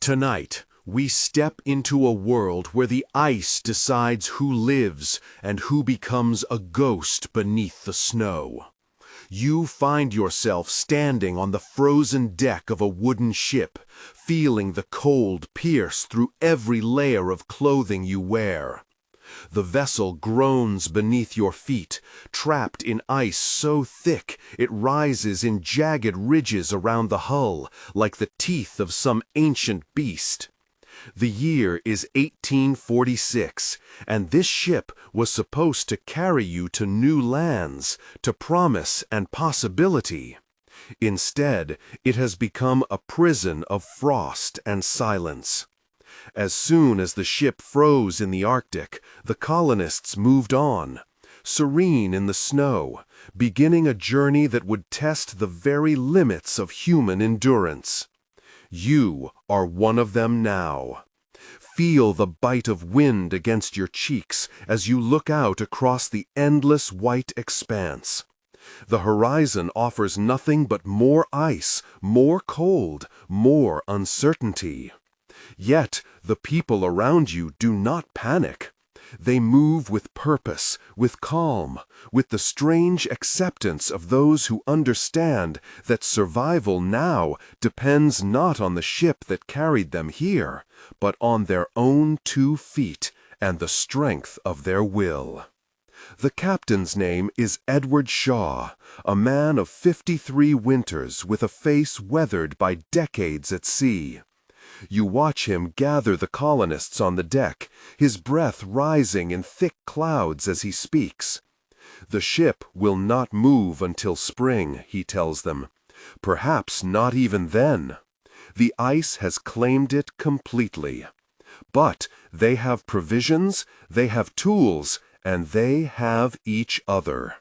Tonight, we step into a world where the ice decides who lives and who becomes a ghost beneath the snow. You find yourself standing on the frozen deck of a wooden ship, feeling the cold pierce through every layer of clothing you wear. The vessel groans beneath your feet, trapped in ice so thick it rises in jagged ridges around the hull, like the teeth of some ancient beast. The year is 1846, and this ship was supposed to carry you to new lands, to promise and possibility. Instead, it has become a prison of frost and silence. As soon as the ship froze in the Arctic, the colonists moved on, serene in the snow, beginning a journey that would test the very limits of human endurance. You are one of them now. Feel the bite of wind against your cheeks as you look out across the endless white expanse. The horizon offers nothing but more ice, more cold, more uncertainty. Yet the people around you do not panic. They move with purpose, with calm, with the strange acceptance of those who understand that survival now depends not on the ship that carried them here, but on their own 2 feet and the strength of their will. The captain's name is Edward Shaw, a man of 53 winters with a face weathered by decades at sea. You watch him gather the colonists on the deck, his breath rising in thick clouds as he speaks. The ship will not move until spring, he tells them. Perhaps not even then. The ice has claimed it completely. But they have provisions, they have tools, and they have each other.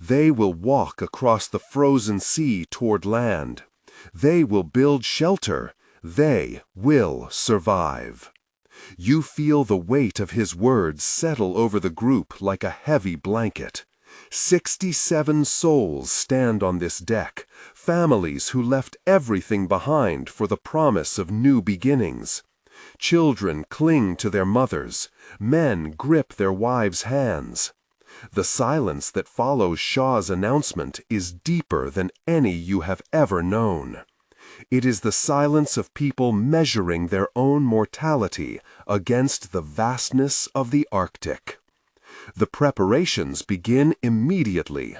They will walk across the frozen sea toward land. They will build shelter. They will survive. You feel the weight of his words settle over the group like a heavy blanket. 67 souls stand on this deck, families who left everything behind for the promise of new beginnings. Children cling to their mothers, men grip their wives' hands. The silence that follows Shaw's announcement is deeper than any you have ever known. It is the silence of people measuring their own mortality against the vastness of the Arctic. The preparations begin immediately.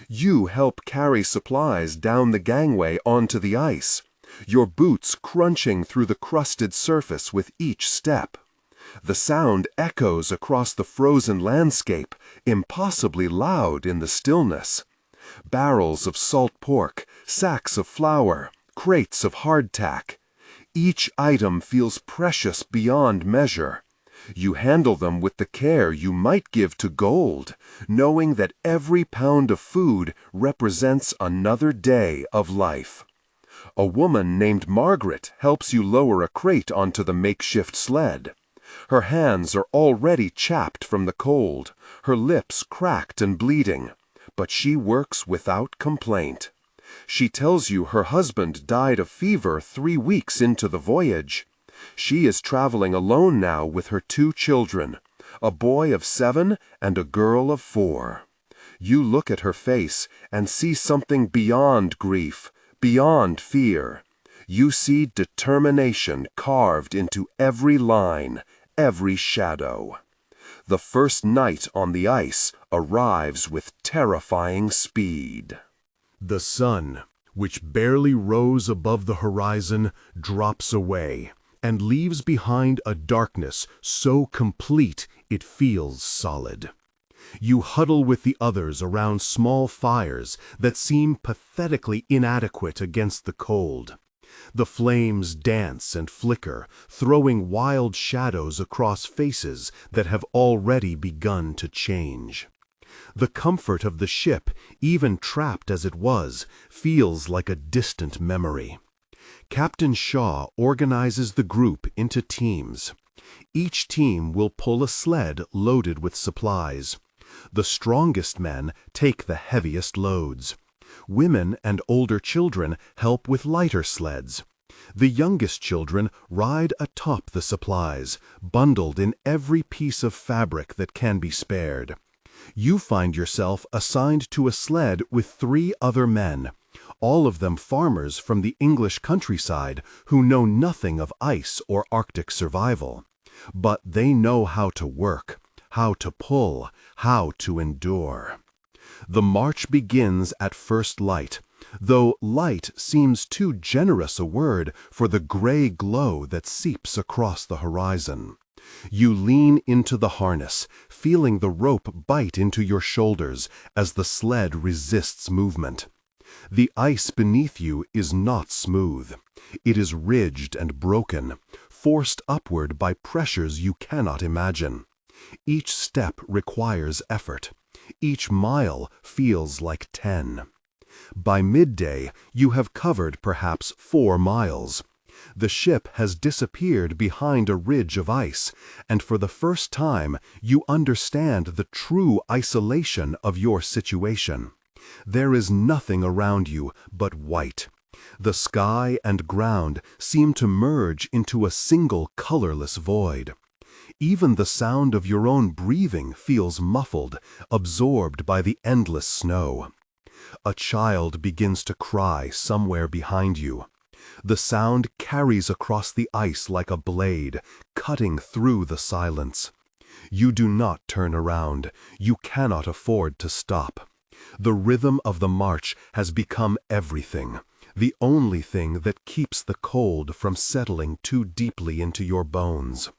You help carry supplies down the gangway onto the ice, your boots crunching through the crusted surface with each step. The sound echoes across the frozen landscape, impossibly loud in the stillness. Barrels of salt pork, sacks of flour, crates of hardtack. Each item feels precious beyond measure. You handle them with the care you might give to gold, knowing that every pound of food represents another day of life. A woman named Margaret helps you lower a crate onto the makeshift sled. Her hands are already chapped from the cold, her lips cracked and bleeding, but she works without complaint. She tells you her husband died of fever 3 weeks into the voyage. She is traveling alone now with her 2 children, a boy of 7 and a girl of 4. You look at her face and see something beyond grief, beyond fear. You see determination carved into every line, every shadow. The first night on the ice arrives with terrifying speed. The sun, which barely rose above the horizon, drops away and leaves behind a darkness so complete it feels solid. You huddle with the others around small fires that seem pathetically inadequate against the cold. The flames dance and flicker, throwing wild shadows across faces that have already begun to change. The comfort of the ship, even trapped as it was, feels like a distant memory. Captain Shaw organizes the group into teams. Each team will pull a sled loaded with supplies. The strongest men take the heaviest loads. Women and older children help with lighter sleds. The youngest children ride atop the supplies, bundled in every piece of fabric that can be spared. You find yourself assigned to a sled with 3 other men, all of them farmers from the English countryside who know nothing of ice or Arctic survival. But they know how to work, how to pull, how to endure. The march begins at first light, though light seems too generous a word for the gray glow that seeps across the horizon. You lean into the harness, feeling the rope bite into your shoulders as the sled resists movement. The ice beneath you is not smooth. It is ridged and broken, forced upward by pressures you cannot imagine. Each step requires effort. Each mile feels like 10. By midday, you have covered perhaps 4 miles. The ship has disappeared behind a ridge of ice, and for the first time, you understand the true isolation of your situation. There is nothing around you but white. The sky and ground seem to merge into a single colorless void. Even the sound of your own breathing feels muffled, absorbed by the endless snow. A child begins to cry somewhere behind you. The sound carries across the ice like a blade, cutting through the silence. You do not turn around. You cannot afford to stop. The rhythm of the march has become everything, the only thing that keeps the cold from settling too deeply into your bones.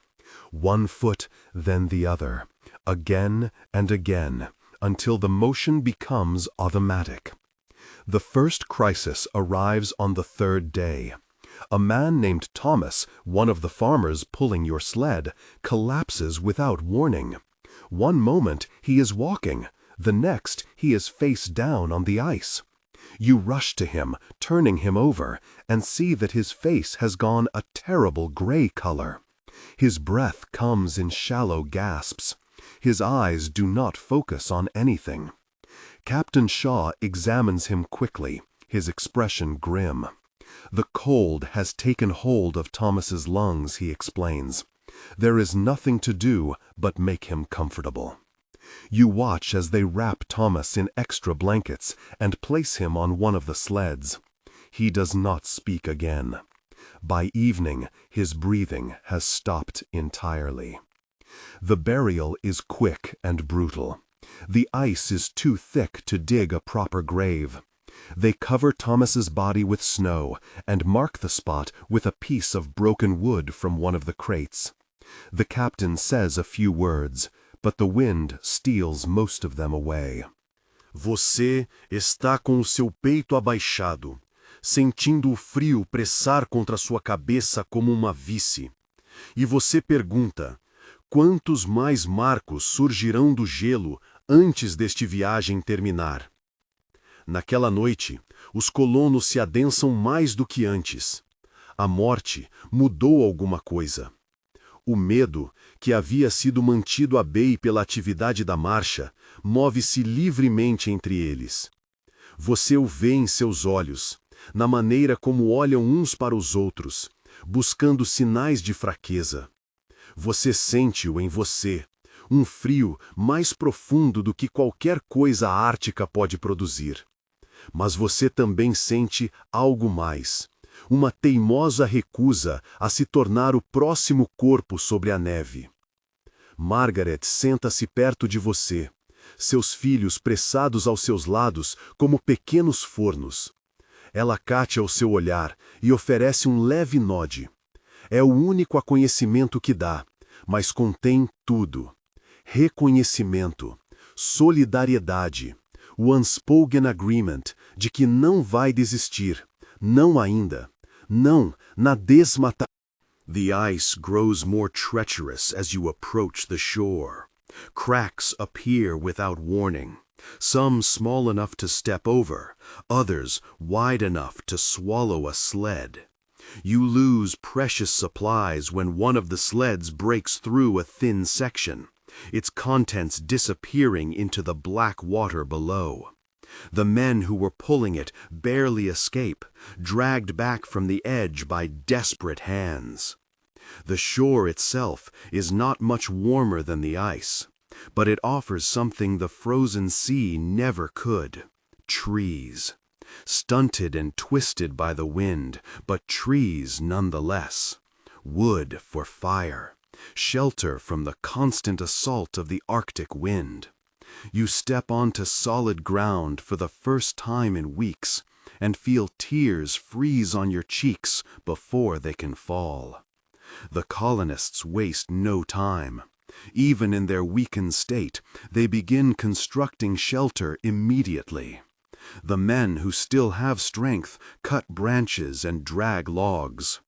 One foot, then the other, again and again, until the motion becomes automatic. The first crisis arrives on the 3rd day. A man named Thomas, one of the farmers pulling your sled, collapses without warning. One moment he is walking, the next he is face down on the ice. You rush to him, turning him over, and see that his face has gone a terrible gray color. His breath comes in shallow gasps. His eyes do not focus on anything. Captain Shaw examines him quickly, his expression grim. The cold has taken hold of Thomas's lungs, he explains. There is nothing to do but make him comfortable. You watch as they wrap Thomas in extra blankets and place him on one of the sleds. He does not speak again. By evening, his breathing has stopped entirely. The burial is quick and brutal. The ice is too thick to dig a proper grave. They cover Thomas's body with snow and mark the spot with a piece of broken wood from one of the crates. The captain says a few words, but the wind steals most of them away. Você está com o seu peito abaixado, sentindo o frio pressar contra sua cabeça como uma vície. E você pergunta, quantos mais marcos surgirão do gelo antes deste viagem terminar? Naquela noite, os colonos se adensam mais do que antes. A morte mudou alguma coisa. O medo, que havia sido mantido à bay pela atividade da marcha, move-se livremente entre eles. Você o vê em seus olhos, na maneira como olham uns para os outros, buscando sinais de fraqueza. Você sente-o em você, um frio mais profundo do que qualquer coisa ártica pode produzir. Mas você também sente algo mais, uma teimosa recusa a se tornar o próximo corpo sobre a neve. Margaret senta-se perto de você, seus filhos pressados aos seus lados como pequenos fornos. Ela catea o seu olhar e oferece um leve nod. É o único aconhecimento que dá, mas contém tudo. Reconhecimento, solidariedade, o unspoken agreement de que não vai desistir, não ainda, não na desmata. The ice grows more treacherous as you approach the shore. Cracks appear without warning, some small enough to step over, others wide enough to swallow a sled. You lose precious supplies when one of the sleds breaks through a thin section, its contents disappearing into the black water below. The men who were pulling it barely escape, dragged back from the edge by desperate hands. The shore itself is not much warmer than the ice, but it offers something the frozen sea never could: trees. Stunted and twisted by the wind, but trees nonetheless. Wood for fire, shelter from the constant assault of the Arctic wind. You step onto solid ground for the first time in weeks and feel tears freeze on your cheeks before they can fall. The colonists waste no time. Even in their weakened state, they begin constructing shelter immediately. The men who still have strength cut branches and drag logs.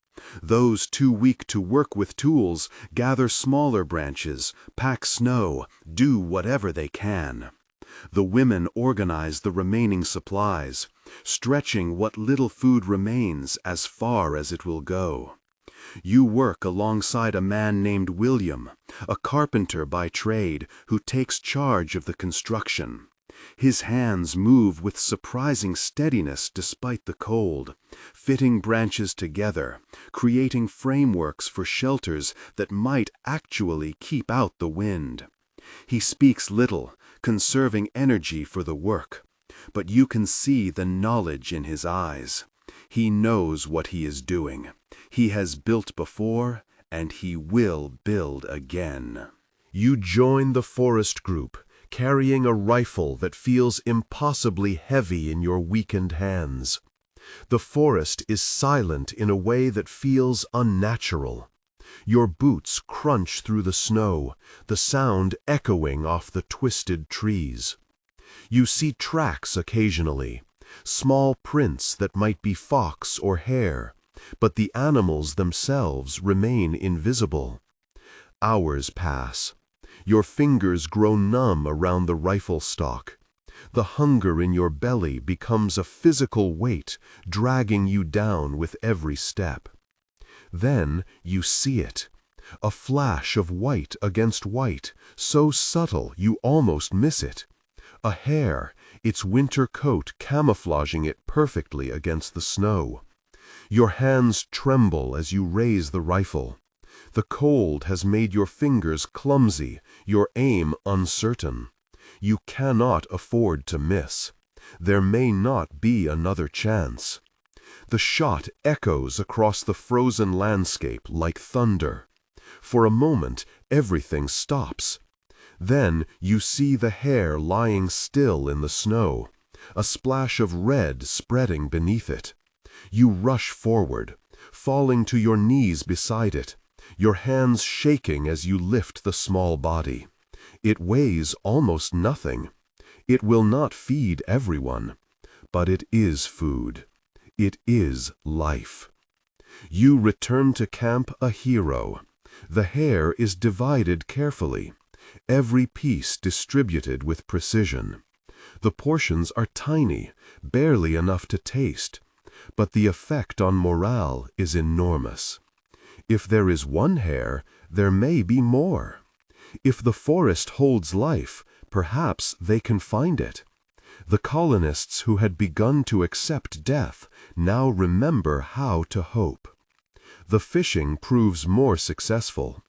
Those too weak to work with tools gather smaller branches, pack snow, do whatever they can. The women organize the remaining supplies, stretching what little food remains as far as it will go. You work alongside a man named William, a carpenter by trade who takes charge of the construction. His hands move with surprising steadiness despite the cold, fitting branches together, creating frameworks for shelters that might actually keep out the wind. He speaks little, conserving energy for the work, but you can see the knowledge in his eyes. He knows what he is doing. He has built before, and he will build again. You join the forest group, carrying a rifle that feels impossibly heavy in your weakened hands. The forest is silent in a way that feels unnatural. Your boots crunch through the snow, the sound echoing off the twisted trees. You see tracks occasionally, small prints that might be fox or hare, but the animals themselves remain invisible. Hours pass. Your fingers grow numb around the rifle stock. The hunger in your belly becomes a physical weight, dragging you down with every step. Then you see it, a flash of white against white, so subtle you almost miss it. A hare, its winter coat camouflaging it perfectly against the snow. Your hands tremble as you raise the rifle. The cold has made your fingers clumsy, your aim uncertain. You cannot afford to miss. There may not be another chance. The shot echoes across the frozen landscape like thunder. For a moment, everything stops. Then you see the hare lying still in the snow, a splash of red spreading beneath it. You rush forward, falling to your knees beside it, your hands shaking as you lift the small body. It weighs almost nothing. It will not feed everyone, but it is food. It is life. You return to camp a hero. The hare is divided carefully, every piece distributed with precision. The portions are tiny, barely enough to taste, but the effect on morale is enormous. If there is one hare, there may be more. If the forest holds life, perhaps they can find it. The colonists who had begun to accept death now remember how to hope. The fishing proves more successful.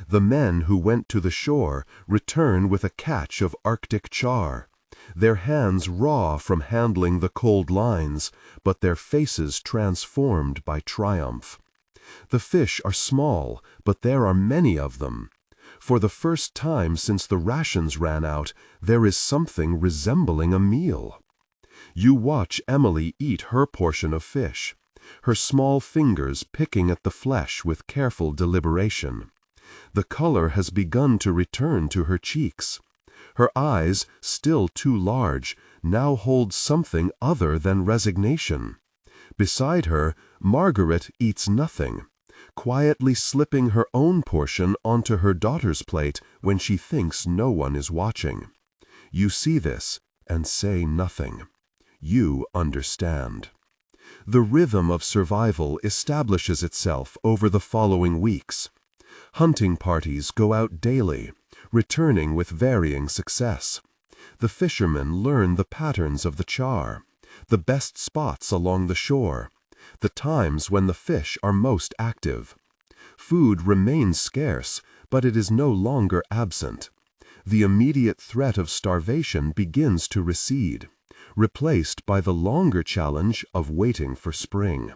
The men who went to the shore return with a catch of Arctic char, their hands raw from handling the cold lines, but their faces transformed by triumph. The fish are small, but there are many of them. For the first time since the rations ran out, there is something resembling a meal. You watch Emily eat her portion of fish, her small fingers picking at the flesh with careful deliberation. The color has begun to return to her cheeks. Her eyes, still too large, now hold something other than resignation. Beside her, Margaret eats nothing, quietly slipping her own portion onto her daughter's plate when she thinks no one is watching. You see this and say nothing. You understand. The rhythm of survival establishes itself over the following weeks. Hunting parties go out daily, returning with varying success. The fishermen learn the patterns of the char, the best spots along the shore, the times when the fish are most active. Food remains scarce, but it is no longer absent. The immediate threat of starvation begins to recede, replaced by the longer challenge of waiting for spring.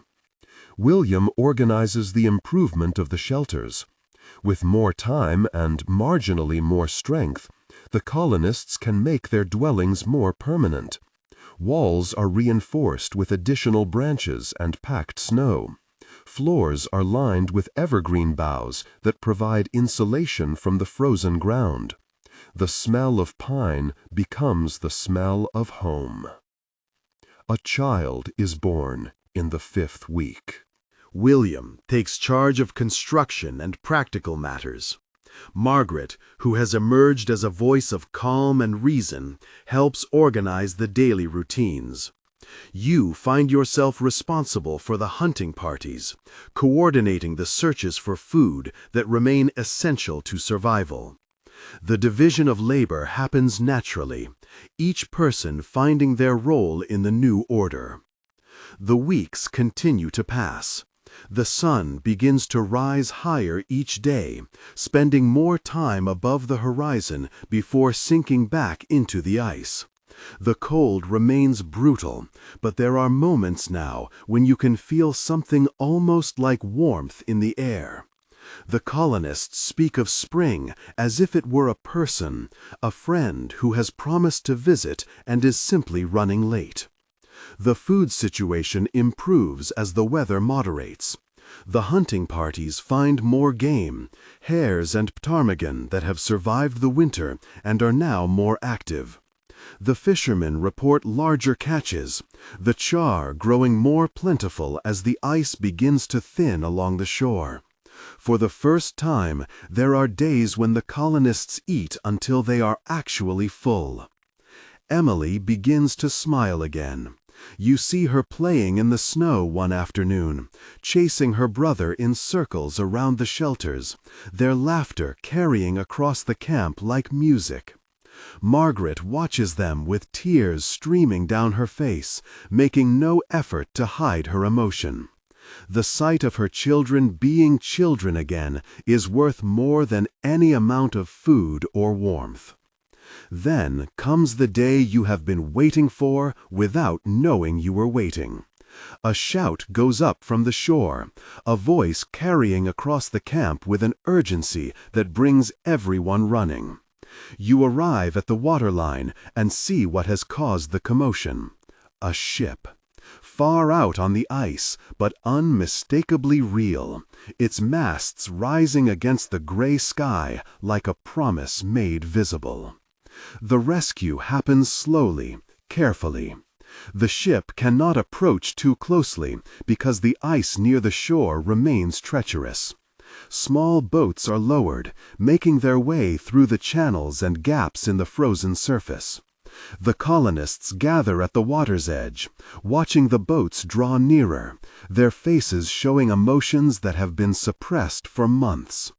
William organizes the improvement of the shelters. With more time and marginally more strength, the colonists can make their dwellings more permanent. Walls are reinforced with additional branches and packed snow. Floors are lined with evergreen boughs that provide insulation from the frozen ground. The smell of pine becomes the smell of home. A child is born in the 5th week. William takes charge of construction and practical matters. Margaret, who has emerged as a voice of calm and reason, helps organize the daily routines. You find yourself responsible for the hunting parties, coordinating the searches for food that remain essential to survival. The division of labor happens naturally, each person finding their role in the new order. The weeks continue to pass. The sun begins to rise higher each day, spending more time above the horizon before sinking back into the ice. The cold remains brutal, but there are moments now when you can feel something almost like warmth in the air. The colonists speak of spring as if it were a person, a friend who has promised to visit and is simply running late. The food situation improves as the weather moderates. The hunting parties find more game, hares and ptarmigan that have survived the winter and are now more active. The fishermen report larger catches, the char growing more plentiful as the ice begins to thin along the shore. For the first time, there are days when the colonists eat until they are actually full. Emily begins to smile again. You see her playing in the snow one afternoon, chasing her brother in circles around the shelters, their laughter carrying across the camp like music. Margaret watches them with tears streaming down her face, making no effort to hide her emotion. The sight of her children being children again is worth more than any amount of food or warmth. Then comes the day you have been waiting for without knowing you were waiting. A shout goes up from the shore, a voice carrying across the camp with an urgency that brings everyone running. You arrive at the waterline and see what has caused the commotion. A ship. Far out on the ice, but unmistakably real, its masts rising against the gray sky like a promise made visible. The rescue happens slowly, carefully. The ship cannot approach too closely because the ice near the shore remains treacherous. Small boats are lowered, making their way through the channels and gaps in the frozen surface. The colonists gather at the water's edge, watching the boats draw nearer, their faces showing emotions that have been suppressed for months.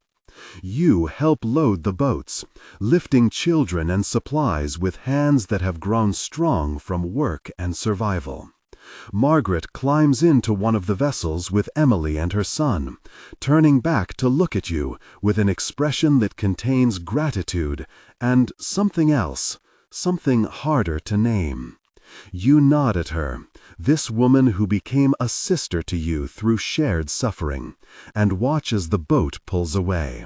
You help load the boats, lifting children and supplies with hands that have grown strong from work and survival. Margaret climbs into one of the vessels with Emily and her son, turning back to look at you with an expression that contains gratitude and something else, something harder to name. You nod at her, this woman who became a sister to you through shared suffering, and watch as the boat pulls away.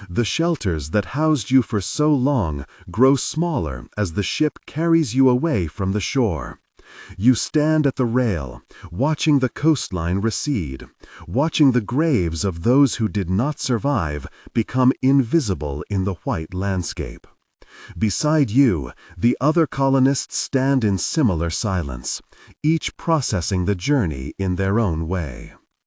The shelters that housed you for so long grow smaller as the ship carries you away from the shore. You stand at the rail, watching the coastline recede, watching the graves of those who did not survive become invisible in the white landscape. Beside you, the other colonists stand in similar silence, each processing the journey in their own way.